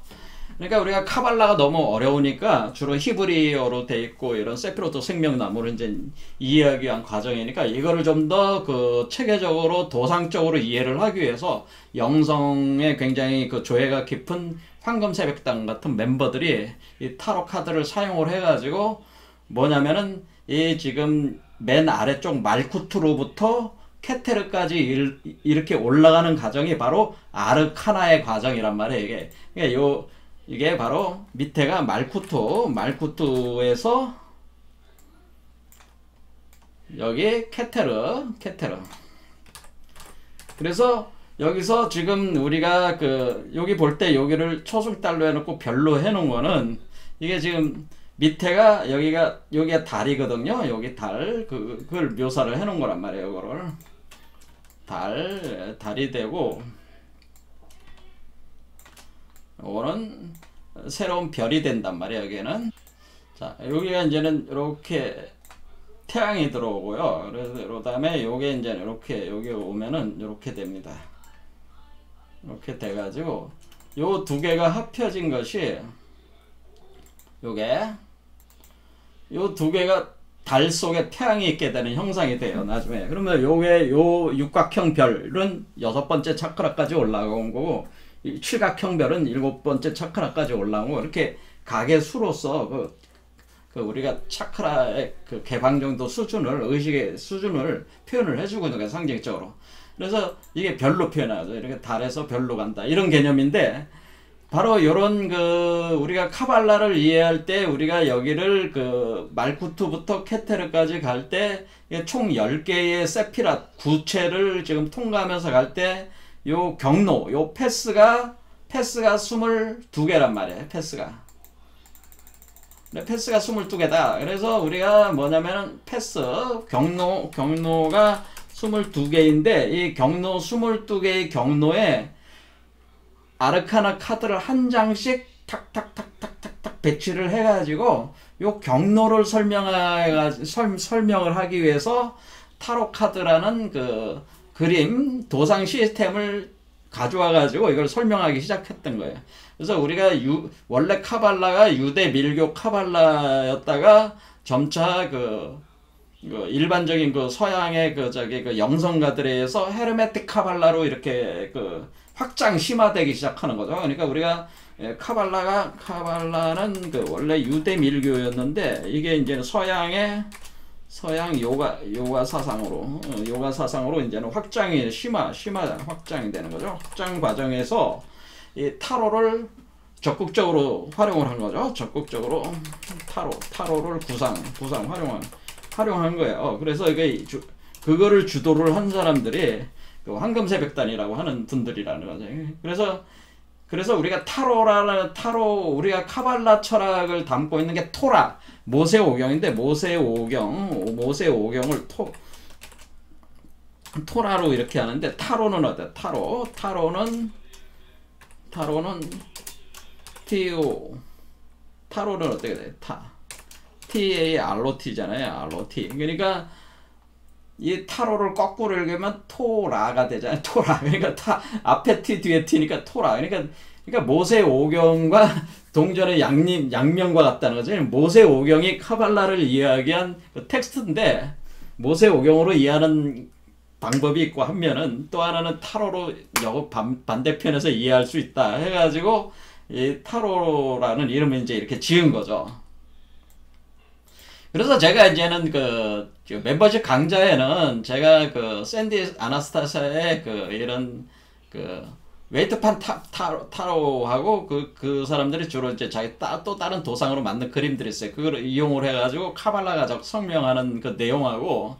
그러니까 우리가 카발라가 너무 어려우니까 주로 히브리어로 돼 있고 이런 세피로토 생명나무를 이제 이해하기 위한 과정이니까 이거를 좀 더 체계적으로 도상적으로 이해를 하기 위해서 영성에 굉장히 조예가 깊은 황금새벽당 같은 멤버들이 이 타로 카드를 사용을 해가지고 뭐냐면은 이 지금 맨 아래쪽 말쿠트로부터 케테르까지 이렇게 올라가는 과정이 바로 아르카나의 과정이란 말이에요. 이게 그러니까 이게 바로 밑에가 말쿠투에서 여기 케테르. 그래서 여기서 지금 우리가 여기 볼 때 여기를 초승달로 해놓고 별로 해놓은 거는 이게 지금 밑에가 여기가 달이거든요. 여기 달 그걸 묘사를 해놓은 거란 말이에요. 이거를 달이 되고, 이거는 새로운 별이 된단 말이에요. 여기는 자 여기가 이제는 이렇게 태양이 들어오고요. 그래서 그다음에 요게 이제 이렇게 여기 오면은 이렇게 됩니다. 이렇게 돼가지고 요 두 개가 합쳐진 것이 요게 요 두 개가 달 속에 태양이 있게 되는 형상이 돼요. 나중에 그러면 요게 요 육각형 별은 6번째 차크라까지 올라온 거고, 이 칠각형 별은 7번째 차크라까지 올라온 거, 이렇게 각의 수로서 우리가 차크라의 개방 정도 수준을, 의식의 수준을 표현을 해주고 있는 거예요, 상징적으로. 그래서 이게 별로 표현하죠. 이렇게 달에서 별로 간다, 이런 개념인데, 바로 요런 우리가 카발라를 이해할 때 우리가 여기를 말쿠투부터 케테르까지 갈 때 총 10개의 세피랏 구체를 지금 통과하면서 갈 때 요 경로, 요 패스가 22개란 말이에요. 패스가 22개다. 그래서 우리가 뭐냐면 경로가 22개인데, 이 경로 22개의 경로에 아르카나 카드를 한 장씩 탁탁탁탁탁탁 배치를 해가지고 요 경로를 설명을 하기 위해서 타로 카드라는 그림 도상 시스템을 가져와 가지고 이걸 설명하기 시작했던 거예요. 그래서 우리가 원래 카발라가 유대 밀교 카발라였다가 점차 일반적인 서양의 영성가들에 의해서 헤르메틱 카발라로 이렇게 확장 심화되기 시작하는 거죠. 그러니까 우리가 카발라는 원래 유대 밀교였는데, 이게 이제 서양 요가 사상으로 이제는 확장이 심화 확장이 되는 거죠. 확장 과정에서 이 타로를 적극적으로 활용을 한 거죠. 적극적으로 타로를 구상 활용한 거예요. 그래서 이게 그거를 주도를 한 사람들이 황금새벽단이라고 하는 분들이라는 거죠. 그래서 우리가 우리가 카발라 철학을 담고 있는 게 토라, 모세오경인데, 모세오경을 토라로 이렇게 하는데, 타로는 어때? 타로는 타로는 어떻게 돼? TAROT잖아요. ROT. 그러니까 이 타로를 거꾸로 읽으면 토라가 되잖아요. 토라. 그러니까 앞에 T 뒤에 T니까 토라. 그러니까 모세오경과 동전의 양면과 같다는 거죠. 모세오경이 카발라를 이야기한 텍스트인데, 모세오경으로 이해하는 방법이 있고 하면은, 또 하나는 타로로 반대편에서 이해할 수 있다 해가지고 이 타로라는 이름을 이제 이렇게 지은 거죠. 그래서 제가 이제는 멤버십 강좌에는 제가 샌디 아나스타샤의 이런 웨이트판 타로하고 그 사람들이 주로 이제 자기 또 다른 도상으로 만든 그림들이 있어요. 그걸 이용을 해가지고 카발라가 설명하는 내용하고,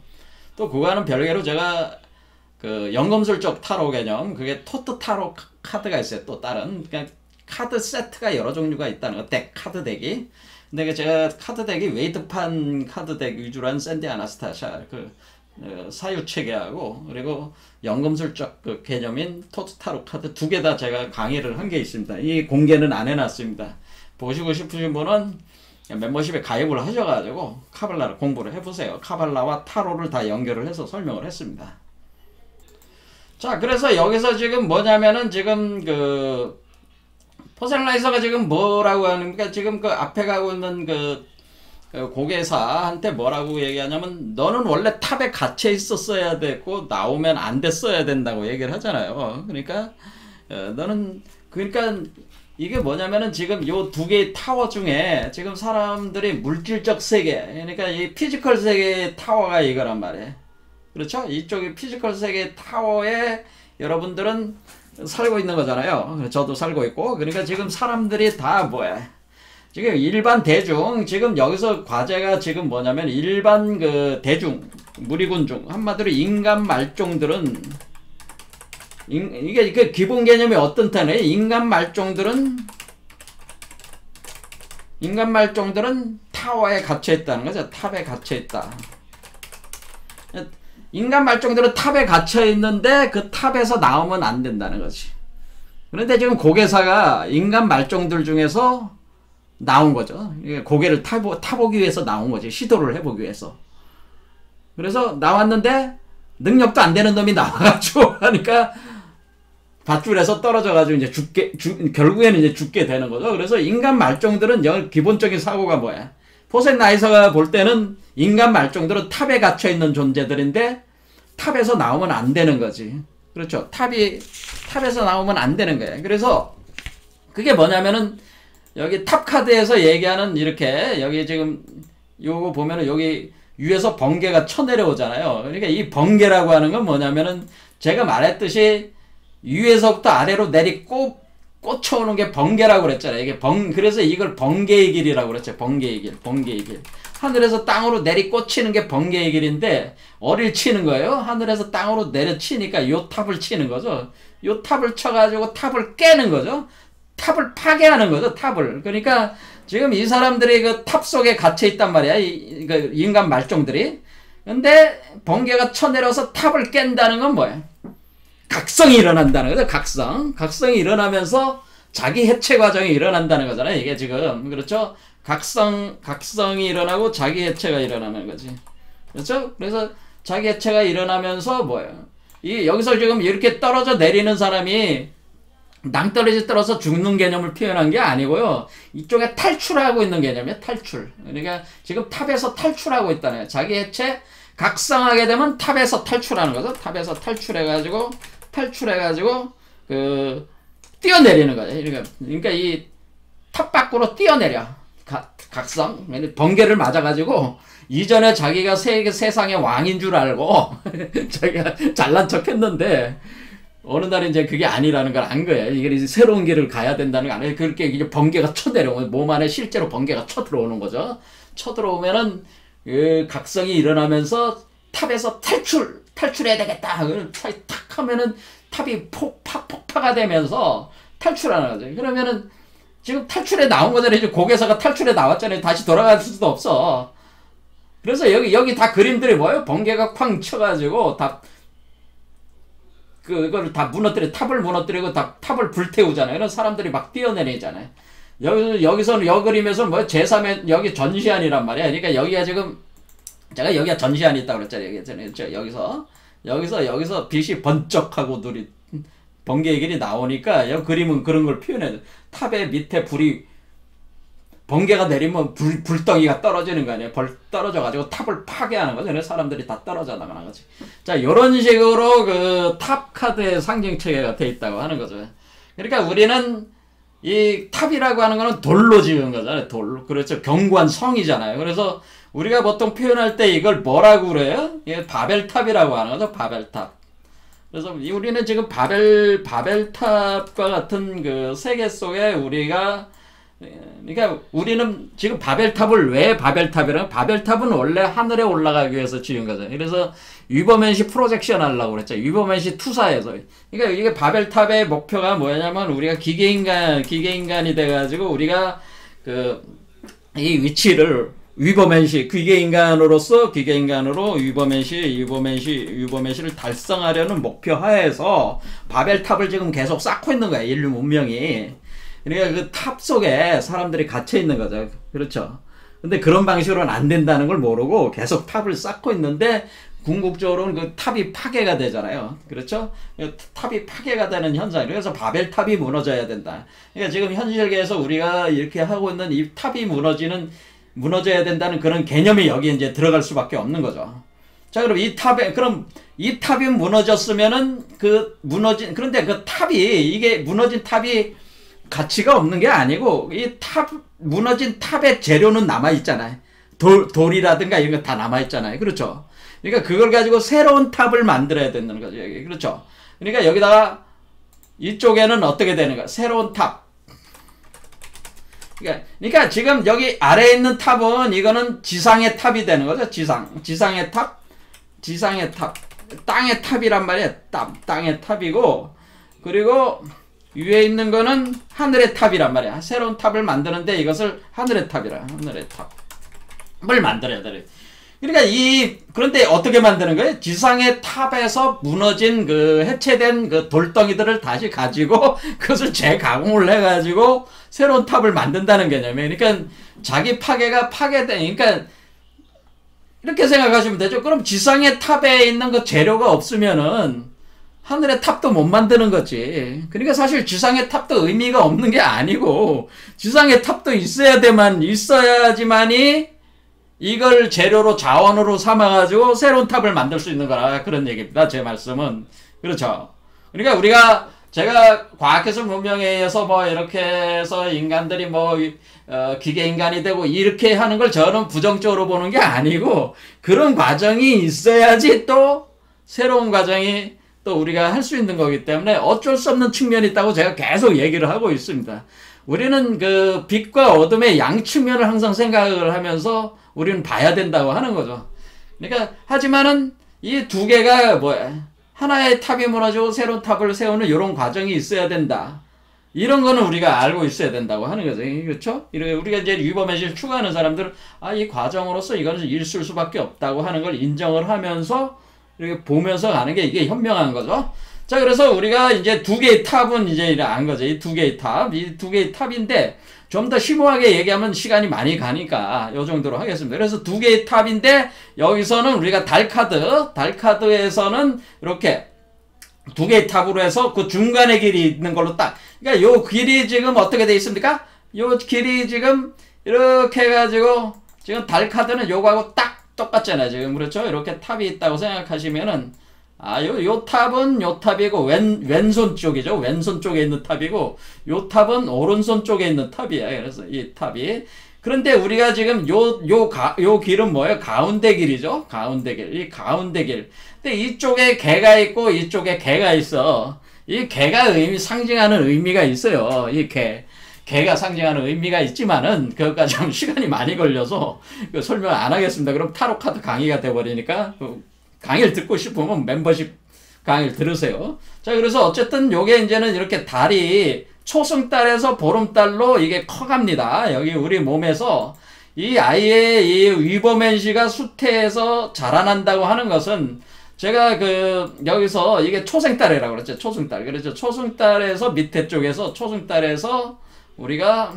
또 그거와는 별개로 제가 연금술적 타로 개념, 그게 토트 타로 카드가 있어요. 또 다른 카드 세트가 여러 종류가 있다는 거, 카드 덱이. 근데 제가 카드 덱이 웨이트판 카드 덱 위주로 한 샌디 아나스타샤 사유 체계하고, 그리고 연금술적 개념인 토트 타로 카드 2개 다 제가 강의를 한 게 있습니다. 이 공개는 안 해놨습니다. 보시고 싶으신 분은 멤버십에 가입을 하셔가지고 카발라를 공부를 해보세요. 카발라와 타로를 다 연결을 해서 설명을 했습니다. 자, 그래서 여기서 지금 뭐냐면은, 지금 포셀라이서가 지금 뭐라고 하는가, 지금 앞에 가고 있는 고개사한테 뭐라고 얘기하냐면, 너는 원래 탑에 갇혀 있었어야 됐고 나오면 안 됐어야 된다고 얘기를 하잖아요. 그러니까 이게 뭐냐면은, 지금 요 2개의 타워 중에 지금 사람들이 물질적 세계, 그러니까 이 피지컬 세계의 타워가 이거란 말이에요. 그렇죠? 이쪽이 피지컬 세계 타워에 여러분들은 살고 있는 거잖아요. 저도 살고 있고. 그러니까 지금 사람들이 다 뭐야? 지금 일반 대중, 지금 여기서 과제가 지금 뭐냐면 일반 그 대중, 무리군중, 한마디로 인간 말종들은 이게 그 기본 개념이 어떤 타네? 인간 말종들은 타워에 갇혀 있다는 거죠. 탑에 갇혀 있다. 인간 말종들은 탑에 갇혀 있는데 그 탑에서 나오면 안 된다는 거지. 그런데 지금 고개사가 인간 말종들 중에서 나온 거죠. 고개를 타보기 위해서 나온 거지. 시도를 해보기 위해서. 그래서 나왔는데 능력도 안 되는 놈이 나와가지고 하니까 밧줄에서 떨어져가지고 이제 결국에는 이제 죽게 되는 거죠. 그래서 인간 말종들은 기본적인 사고가 뭐야? 포센나이서가 볼 때는 인간 말종들은 탑에 갇혀 있는 존재들인데 탑에서 나오면 안 되는 거지. 그렇죠. 탑에서 나오면 안 되는 거예요. 그래서 그게 뭐냐면은 여기 탑 카드에서 얘기하는 이렇게 여기 지금 요거 보면은 여기 위에서 번개가 쳐내려오잖아요. 그러니까 이 번개라고 하는 건 뭐냐면은 제가 말했듯이 위에서부터 아래로 꽂혀오는 게 번개라고 그랬잖아요. 그래서 이걸 번개의 길이라고 그랬죠. 번개의 길. 하늘에서 땅으로 꽂히는 게 번개의 길인데, 어딜 치는 거예요? 하늘에서 땅으로 내려치니까 요 탑을 치는 거죠. 요 탑을 쳐가지고 탑을 깨는 거죠. 탑을 파괴하는 거죠. 탑을. 그러니까 지금 이 사람들이 그 탑 속에 갇혀 있단 말이야. 그 인간 말종들이. 근데 번개가 쳐내려서 탑을 깬다는 건 뭐야? 각성이 일어난다는 거죠. 각성이 일어나면서 자기 해체 과정이 일어난다는 거잖아요. 이게 지금 그렇죠. 각성이 일어나고 자기 해체가 일어나는 거지. 그렇죠? 그래서 자기 해체가 일어나면서 뭐예요? 여기서 지금 이렇게 떨어져 내리는 사람이 낭떠러지 떨어서 죽는 개념을 표현한 게 아니고요. 이쪽에 탈출하고 있는 개념이에요. 탈출. 그러니까 지금 탑에서 탈출하고 있다는 거예요. 자기 해체 각성하게 되면 탑에서 탈출하는 거죠. 탑에서 탈출해가지고 뛰어내리는 거예요. 그러니까 이 탑 밖으로 뛰어내려. 각성. 번개를 맞아가지고 이전에 자기가 세상의 왕인 줄 알고 자기가 잘난 척 했는데 어느 날 이제 그게 아니라는 걸 안 거예요. 이게 이제 새로운 길을 가야 된다는 거 아니에요. 그렇게 이제 번개가 쳐내려오면 몸 안에 실제로 번개가 쳐들어오는 거죠. 쳐들어오면은 그 각성이 일어나면서 탑에서 탈출해야 되겠다. 탁 하면은 탑이 폭파가 되면서 탈출하는 거죠. 그러면은 지금 탈출에 나온 거잖아요. 이제 고개사가 탈출에 나왔잖아요. 다시 돌아갈 수도 없어. 그래서 여기 다 그림들이 뭐예요? 번개가 쾅 쳐가지고 그거를 다 탑을 무너뜨리고 탑을 불태우잖아요. 그래서 사람들이 막 뛰어내리잖아요. 여기서는 그림에서는 뭐 제3의 여기 전시안이란 말이야. 그러니까 여기가 지금 제가 여기가 전시안이 있다고 그랬잖아요. 여기서 빛이 번쩍하고 번개의 길이 나오니까 여기 그림은 그런 걸 표현해요. 탑의 밑에 번개가 내리면 불덩이가 떨어지는 거 아니에요. 떨어져가지고 탑을 파괴하는 거죠. 그래서 사람들이 다 떨어져 나가는 거지. 자, 요런 식으로 그 탑 카드의 상징 체계가 돼 있다고 하는 거죠. 그러니까 우리는 이 탑이라고 하는 거는 돌로 지은 거잖아요. 돌로. 그렇죠. 견고한 성이잖아요. 그래서 우리가 보통 표현할 때 이걸 뭐라고 그래요? 이게 바벨탑이라고 하는 거죠. 바벨탑. 그래서 우리는 지금 바벨탑과 같은 그 세계 속에 그러니까 우리는 지금 바벨탑을 왜 바벨탑이라고? 바벨탑은 원래 하늘에 올라가기 위해서 지은 거잖아요. 그래서 위버맨시 프로젝션 하려고 그랬죠. 위버맨시 투사에서. 그러니까 이게 바벨탑의 목표가 뭐냐면 우리가 기계인간이 돼가지고 우리가 이 위치를 기계인간으로 위버맨시를 달성하려는 목표 하에서 바벨탑을 지금 계속 쌓고 있는 거야. 인류 문명이. 그러니까 그 탑 속에 사람들이 갇혀 있는 거죠. 그렇죠. 근데 그런 방식으로는 안 된다는 걸 모르고 계속 탑을 쌓고 있는데 궁극적으로는 그 탑이 파괴가 되잖아요. 그렇죠? 탑이 파괴가 되는 현상. 그래서 바벨탑이 무너져야 된다. 그러니까 지금 현실계에서 우리가 이렇게 하고 있는 이 탑이 무너져야 된다는 그런 개념이 여기에 이제 들어갈 수밖에 없는 거죠. 자, 그럼 이 탑이 무너졌으면은 그런데 이게 무너진 탑이 가치가 없는 게 아니고 무너진 탑의 재료는 남아있잖아요. 돌이라든가 이런 거 다 남아있잖아요. 그렇죠? 그러니까 그걸 가지고 새로운 탑을 만들어야 된다는 거죠. 그렇죠. 그러니까 여기다가 이쪽에는 어떻게 되는가? 새로운 탑. 그러니까 지금 여기 아래에 있는 탑은 이거는 지상의 탑이 되는 거죠. 지상의 탑. 지상의 탑. 땅의 탑이란 말이에요. 땅의 탑이고, 그리고 위에 있는 거는 하늘의 탑이란 말이야. 새로운 탑을 만드는데 이것을 하늘의 탑이라. 하늘의 탑을 만들어야 돼. 그러니까 그런데 어떻게 만드는 거예요? 지상의 탑에서 무너진 그 해체된 그 돌덩이들을 다시 가지고 그것을 재가공을 해가지고 새로운 탑을 만든다는 개념이에요. 그러니까 자기 파괴가 파괴된, 그러니까 이렇게 생각하시면 되죠. 그럼 지상의 탑에 있는 그 재료가 없으면은 하늘의 탑도 못 만드는 거지. 그러니까 사실 지상의 탑도 의미가 없는 게 아니고, 지상의 탑도 있어야지만이 이걸 재료로 자원으로 삼아가지고 새로운 탑을 만들 수 있는 거라, 그런 얘기입니다. 제 말씀은. 그렇죠. 그러니까 제가 과학기술 문명에 의해서 뭐 이렇게 해서 인간들이 뭐 기계 인간이 되고 이렇게 하는 걸 저는 부정적으로 보는 게 아니고, 그런 과정이 있어야지 또 새로운 과정이 또 우리가 할 수 있는 거기 때문에 어쩔 수 없는 측면이 있다고 제가 계속 얘기를 하고 있습니다. 우리는 그 빛과 어둠의 양측면을 항상 생각을 하면서 우리는 봐야 된다고 하는 거죠. 그러니까 하지만은 이 두 개가 뭐야? 하나의 탑이 무너지고 새로운 탑을 세우는 이런 과정이 있어야 된다. 이런 거는 우리가 알고 있어야 된다고 하는 거죠. 그렇죠? 우리가 이제 유버맨시를 추구하는 사람들은 이 과정으로서 이거는 있을 수밖에 없다고 하는 걸 인정을 하면서 이렇게 보면서 가는 게 이게 현명한 거죠. 자, 그래서 우리가 이제 두 개의 탑은 이제 안 거죠. 이 두 개의 탑인데, 좀 더 심오하게 얘기하면 시간이 많이 가니까 요 정도로 하겠습니다. 그래서 두 개의 탑인데, 여기서는 우리가 달카드에서는 이렇게 두 개의 탑으로 해서 그 중간에 길이 있는 걸로 그러니까 요 길이 지금 어떻게 돼 있습니까? 요 길이 지금 이렇게 해가지고, 지금 달카드는 요거하고 딱 똑같잖아요. 지금 그렇죠? 이렇게 탑이 있다고 생각하시면은, 요 탑은 요 탑이고, 왼손 쪽이죠. 왼손 쪽에 있는 탑이고, 요 탑은 오른손 쪽에 있는 탑이에요. 그래서 이 탑이. 그런데 우리가 지금 요 길은 뭐예요? 가운데 길이죠. 가운데 길. 이 가운데 길. 근데 이쪽에 개가 있고, 이쪽에 개가 있어. 이 개가 상징하는 의미가 있어요. 이 개가 상징하는 의미가 있지만은, 그것까지 좀 시간이 많이 걸려서 설명 안 하겠습니다. 그럼 타로 카드 강의가 돼버리니까, 강의를 듣고 싶으면 멤버십 강의를 들으세요. 자, 그래서 어쨌든 요게 이제는 이렇게 달이 초승달에서 보름달로 이게 커갑니다. 여기 우리 몸에서 이 아이의 이 위버맨시가 수태에서 자라난다고 하는 것은, 제가 여기서 이게 초생달이라고 그랬죠. 초승달. 그렇죠. 초승달에서 밑에 쪽에서 초승달에서 우리가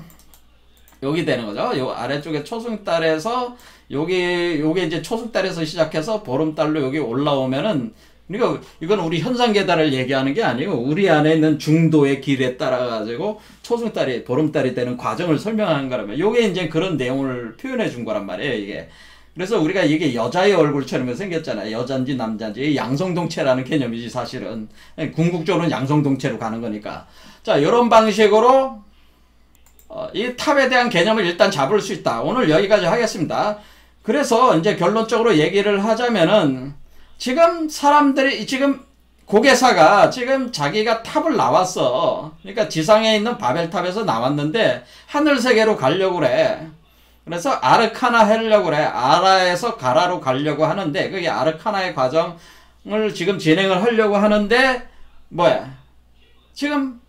여기 되는 거죠. 요 아래쪽에 초승달에서 요게 이제 초승달에서 시작해서 보름달로 여기 올라오면은, 그러니까 이건 우리 현상계달을 얘기하는 게 아니고 우리 안에 있는 중도의 길에 따라 가지고 초승달이 보름달이 되는 과정을 설명하는 거라면, 요게 이제 그런 내용을 표현해 준 거란 말이에요, 이게. 그래서 우리가 이게 여자의 얼굴처럼 생겼잖아요. 여잔지 남잔지. 양성동체라는 개념이지, 사실은. 궁극적으로는 양성동체로 가는 거니까. 자, 요런 방식으로 이 탑에 대한 개념을 일단 잡을 수 있다. 오늘 여기까지 하겠습니다. 그래서 이제 결론적으로 얘기를 하자면은, 지금 고개사가 지금 자기가 탑을 나왔어. 그러니까 지상에 있는 바벨탑에서 나왔는데 하늘세계로 가려고 그래. 그래서 아르카나 하려고 그래. 아라에서 가라로 가려고 하는데, 그게 아르카나의 과정을 지금 진행을 하려고 하는데, 뭐야? 지금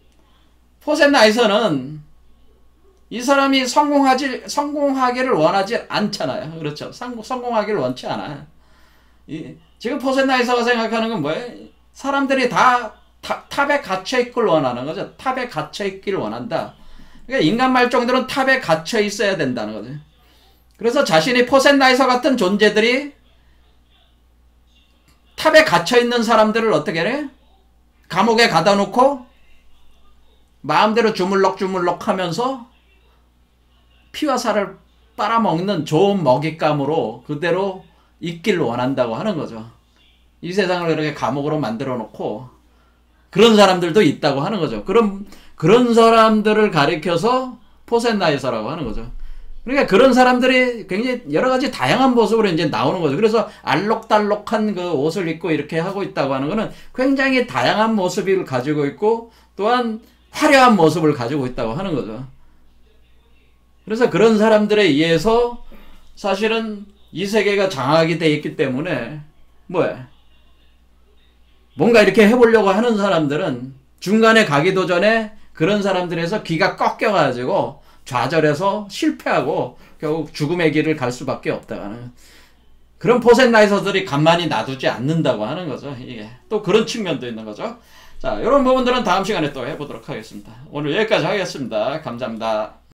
포센나이서는 이 사람이 성공하기를 원하지 않잖아요. 그렇죠. 성공하기를 원치 않아. 지금 포센나이서가 생각하는 건 뭐예요? 사람들이 다 탑에 갇혀있길 원하는 거죠. 탑에 갇혀있기를 원한다. 그러니까 인간 말종들은 탑에 갇혀 있어야 된다는 거죠. 그래서 자신이 포센나이서 같은 존재들이 탑에 갇혀 있는 사람들을 어떻게 해? 감옥에 가다 놓고 마음대로 주물럭주물럭 하면서 피와 살을 빨아먹는 좋은 먹잇감으로 그대로 있길 원한다고 하는 거죠. 이 세상을 이렇게 감옥으로 만들어 놓고 그런 사람들도 있다고 하는 거죠. 그런 사람들을 가리켜서 포센나이서라고 하는 거죠. 그러니까 그런 사람들이 굉장히 여러 가지 다양한 모습으로 이제 나오는 거죠. 그래서 알록달록한 그 옷을 입고 이렇게 하고 있다고 하는 거는 굉장히 다양한 모습을 가지고 있고 또한 화려한 모습을 가지고 있다고 하는 거죠. 그래서 그런 사람들에 의해서 사실은 이 세계가 장악이 돼 있기 때문에 뭐야? 뭔가 이렇게 해보려고 하는 사람들은 중간에 가기도 전에 그런 사람들에서 귀가 꺾여가지고 좌절해서 실패하고 결국 죽음의 길을 갈 수밖에 없다는 그런 포센나이서들이 가만히 놔두지 않는다고 하는 거죠. 이게 또 그런 측면도 있는 거죠. 자, 이런 부분들은 다음 시간에 또 해보도록 하겠습니다. 오늘 여기까지 하겠습니다. 감사합니다.